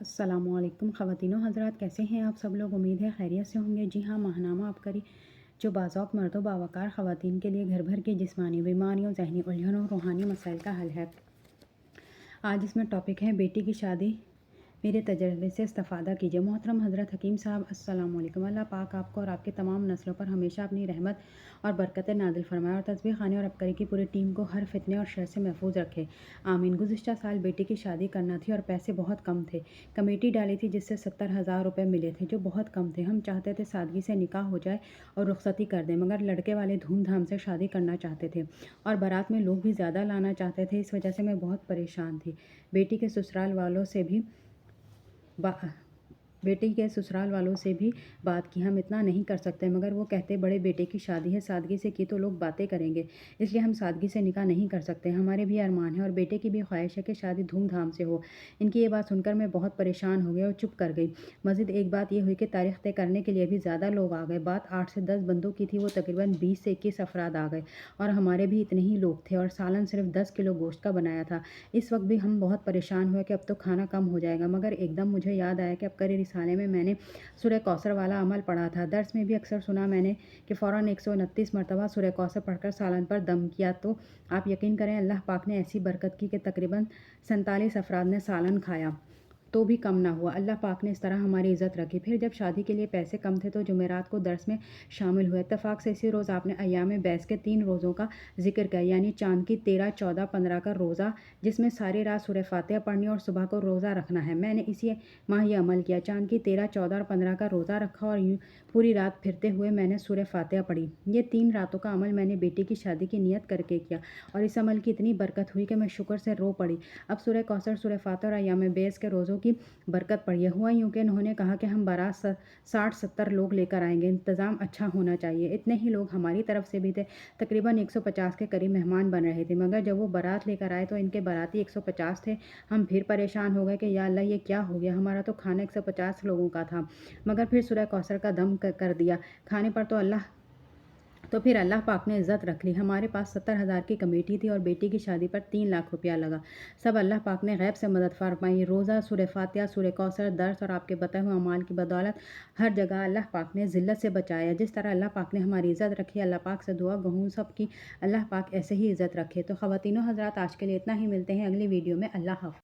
السلام علیکم خواتین و حضرات، کیسے ہیں آپ سب لوگ؟ امید ہے خیریت سے ہوں گے۔ جی ہاں، ماہنامہ آبکری جو بعض اوقات مرد و باوقار خواتین کے لیے گھر بھر کی جسمانی بیماریوں، ذہنی الجھنوں اور روحانی مسائل کا حل ہے۔ آج اس میں ٹاپک ہے بیٹی کی شادی، میرے تجربے سے استفادہ کیجیے۔ محترم حضرت حکیم صاحب، السلام علیکم۔ اللہ پاک آپ کو اور آپ کے تمام نسلوں پر ہمیشہ اپنی رحمت اور برکتیں نازل فرمائے اور تسبیح خانے اور آبکری کی پوری ٹیم کو ہر فتنے اور شر سے محفوظ رکھے، آمین۔ گزشتہ سال بیٹی کی شادی کرنا تھی اور پیسے بہت کم تھے۔ کمیٹی ڈالی تھی جس سے 70,000 روپے ملے تھے، جو بہت کم تھے۔ ہم چاہتے تھے سادگی سے نکاح ہو جائے اور رخصتی کر دیں، مگر لڑکے والے دھوم دھام سے شادی کرنا چاہتے تھے اور بارات میں لوگ بھی زیادہ لانا چاہتے تھے۔ اس وجہ سے میں بہت پریشان تھی۔ بیٹی کے سسرال والوں سے بھی بات کی، ہم اتنا نہیں کر سکتے، مگر وہ کہتے بڑے بیٹے کی شادی ہے، سادگی سے کی تو لوگ باتیں کریں گے، اس لیے ہم سادگی سے نکاح نہیں کر سکتے۔ ہمارے بھی ارمان ہے اور بیٹے کی بھی خواہش ہے کہ شادی دھوم دھام سے ہو۔ ان کی یہ بات سن کر میں بہت پریشان ہو گئی اور چپ کر گئی۔ مزید ایک بات یہ ہوئی کہ تاریخ طے کرنے کے لیے بھی زیادہ لوگ آ گئے۔ بات 8 سے 10 بندوں کی تھی، وہ تقریباً 20 سے 21 افراد آ گئے اور ہمارے بھی اتنے ہی لوگ تھے اور سالن صرف 10 کلو گوشت کا بنایا تھا۔ اس وقت بھی ہم بہت پریشان ہوئے کہ اب تو کھانا کم ہو جائے گا، مگر ایک دم مجھے یاد آیا کہ عبقری رسالے میں نے سورہ کوثر والا عمل پڑھا تھا۔ درس میں بھی اکثر سنا میں نے کہ فوراً 129 مرتبہ سورہ کوثر پڑھ کر سالن پر دم کیا، تو آپ یقین کریں اللہ پاک نے ایسی برکت کی کہ تقریباً 47 افراد نے سالن کھایا تو بھی کم نہ ہوا۔ اللہ پاک نے اس طرح ہماری عزت رکھی۔ پھر جب شادی کے لیے پیسے کم تھے تو جمعرات کو درس میں شامل ہوئے۔ اتفاق سے اسی روز آپ نے ایام بیس کے 3 روزوں کا ذکر کیا، یعنی چاند کی 13، 14، 15 کا روزہ، جس میں ساری رات سورہ فاتحہ پڑھنی اور صبح کو روزہ رکھنا ہے۔ میں نے اسی ماہ یہ عمل کیا، چاند کی 13، 14 اور 15 کا روزہ رکھا اور یوں پوری رات پھرتے ہوئے میں نے سورہ فاتحہ پڑھی۔ یہ 3 راتوں کا عمل میں نے بیٹی کی شادی کی نیت کر کے کیا اور اس عمل کی اتنی برکت ہوئی کہ میں شکر سے رو پڑی۔ اب سورہ کوثر، سورہ فاتحہ اور ایام بیس کے روزوں کی برکت پڑھی ہے۔ ہوا یوں کہ انہوں نے کہا کہ ہم بارات 60-70 لوگ لے کر آئیں گے، انتظام اچھا ہونا چاہیے۔ اتنے ہی لوگ ہماری طرف سے بھی تھے، تقریباً 150 کے قریب مہمان بن رہے تھے، مگر جب وہ بارات لے کر آئے تو ان کے باراتی 150 تھے۔ ہم پھر پریشان ہو گئے کہ یا اللہ یہ کیا ہو گیا، ہمارا تو کھانا 150 لوگوں کا تھا، مگر پھر سورہ کوثر کا دم کر دیا کھانے پر تو پھر اللہ پاک نے عزت رکھ لی۔ ہمارے پاس 70,000 کی کمیٹی تھی اور بیٹی کی شادی پر 3 لاکھ روپیہ لگا۔ سب اللہ پاک نے غیب سے مدد فرمائی۔ روزہ، سورہ فاتحہ، سورہ کوثر، درس اور آپ کے بتائے ہوئے اعمال کی بدولت ہر جگہ اللہ پاک نے ذلت سے بچایا۔ جس طرح اللہ پاک نے ہماری عزت رکھی، اللہ پاک سے دعا گو ہوں سب کی اللہ پاک ایسے ہی عزت رکھے۔ تو خواتین و حضرات، آج کے لیے اتنا ہی، ملتے ہیں اگلی ویڈیو میں۔ اللہ حافظ۔